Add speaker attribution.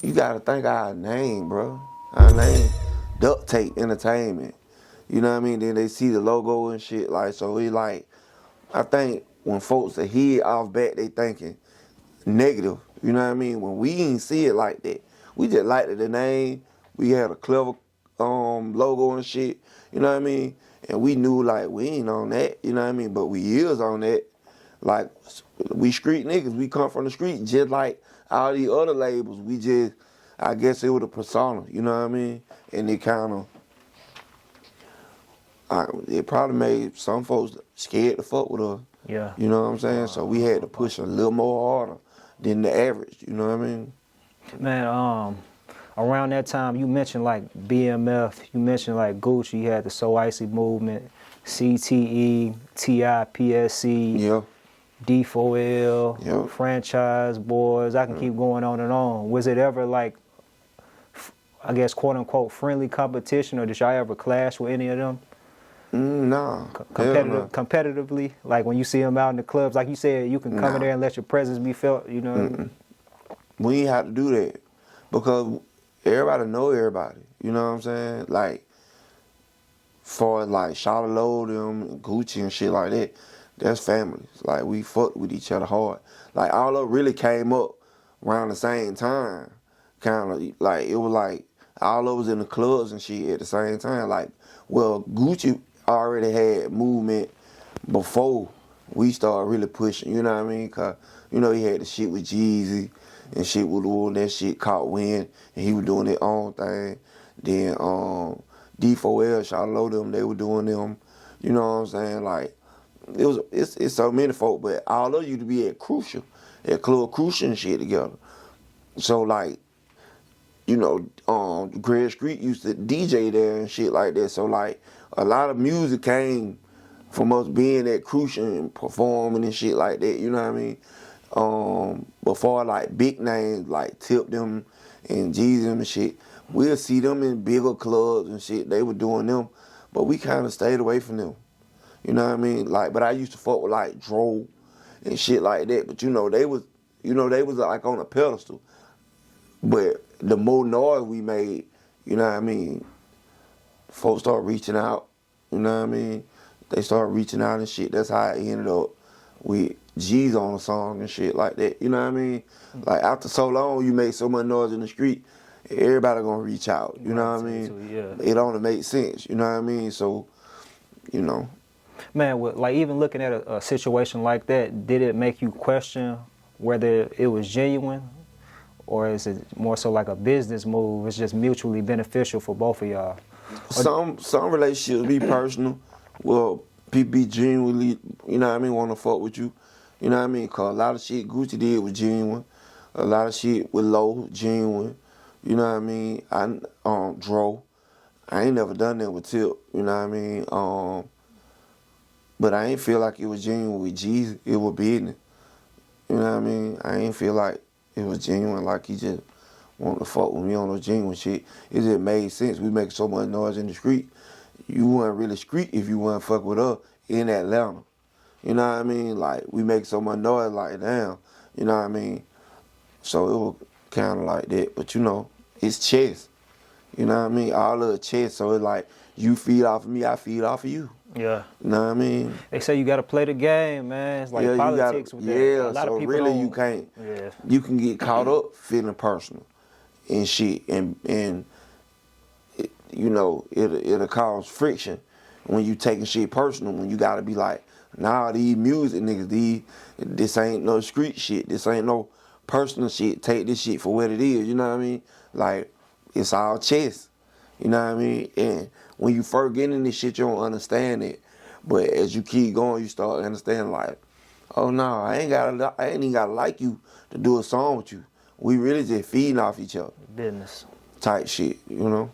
Speaker 1: you gotta think our name, bro. Our name, Duct Tape Entertainment. You know what I mean? Then they see the logo and shit, like, so we like, I think when folks are head off back, they thinking negative. You know what I mean? When we ain't see it like that, we just liked the name. We had a clever logo and shit. You know what I mean? And we knew like we ain't on that. You know what I mean? But we is on that. Like we street niggas. We come from the street just like all these other labels. We just, I guess it was a persona. You know what I mean? And it kind of. It probably made some folks scared to fuck with us.
Speaker 2: Yeah.
Speaker 1: You know what I'm saying? So we had to push a little more harder than the average. You know what I mean?
Speaker 2: Man, around that time, you mentioned like BMF, you mentioned like Gucci, you had the So Icy movement, CTE, TIPSC,
Speaker 1: Yeah.
Speaker 2: D4L,
Speaker 1: Yeah.
Speaker 2: Franchise Boys. I can keep going on and on. Was it ever like, I guess, quote unquote, friendly competition, or did y'all ever clash with any of them?
Speaker 1: Nah.
Speaker 2: Competitively, like when you see them out in the clubs, like you said, you can come in there and let your presence be felt, you know?
Speaker 1: We ain't have to do that because everybody know everybody. You know what I'm saying? Like, for like Shawty Low, them, Gucci and shit like that, that's families. Like, we fuck with each other hard. Like, all of it really came up around the same time. Kind of like, it was like all of us in the clubs and shit at the same time. Like, well, Gucci already had movement before we started really pushing, you know what I mean? Cause, you know, he had the shit with Jeezy and shit was doing that shit caught wind and he was doing their own thing. Then D4L, Shawty Low them, they were doing them, you know what I'm saying? Like, it's so many folk, but all of you to be at Crucial, at Club Crucial and shit together. So like, you know, Greg Street used to DJ there and shit like that. So like, a lot of music came from us being at Crucial and performing and shit like that. You know what I mean? Before like big names like Tip them and Jeezy and shit, we'll see them in bigger clubs and shit. They were doing them, but we kind of stayed away from them. You know what I mean? Like, but I used to fuck with like Dro and shit like that. But you know, they was like on a pedestal. But the more noise we made, you know what I mean, folks start reaching out, you know what I mean? They start reaching out and shit. That's how it ended up with G's on a song and shit like that, you know what I mean? Like, after so long, you make so much noise in the street, everybody gonna reach out, you know what I mean?
Speaker 2: Yeah.
Speaker 1: It only makes sense, you know what I mean? So, you know.
Speaker 2: Man, like even looking at a situation like that, did it make you question whether it was genuine? Or is it more so like a business move? It's just mutually beneficial for both of y'all.
Speaker 1: Some relationships be personal. Well, people be genuinely, you know what I mean, want to fuck with you. You know what I mean? Cause a lot of shit Gucci did was genuine. A lot of shit with Low, genuine. You know what I mean? Dro. I ain't never done that with Tip. You know what I mean? But I ain't feel like it was genuine with Jeezy. It was business. You know what I mean? I ain't feel like it was genuine, like he just wanted to fuck with me on no genuine shit. It just made sense. We make so much noise in the street. You weren't really street if you weren't fuck with us in Atlanta. You know what I mean? Like, we make so much noise, like, damn. You know what I mean? So it was kind of like that. But, you know, it's chess. You know what I mean? All of the chess. So it's like, you feed off of me, I feed off of you.
Speaker 2: Yeah.
Speaker 1: You know what I mean?
Speaker 2: They say you got to play the game, man. It's like politics with that.
Speaker 1: Yeah,
Speaker 2: a lot
Speaker 1: so
Speaker 2: of people
Speaker 1: really you can't.
Speaker 2: Yeah.
Speaker 1: You can get caught up feeling personal and shit. And it, you know, it'll cause friction when you taking shit personal, when you got to be like, nah, these music niggas, this ain't no street shit. This ain't no personal shit. Take this shit for what it is, you know what I mean? Like, it's all chess, you know what I mean? And when you first get in this shit, you don't understand it. But as you keep going, you start understanding like, oh no, I ain't even gotta like you to do a song with you. We really just feeding off each other.
Speaker 2: Business.
Speaker 1: Type shit, you know?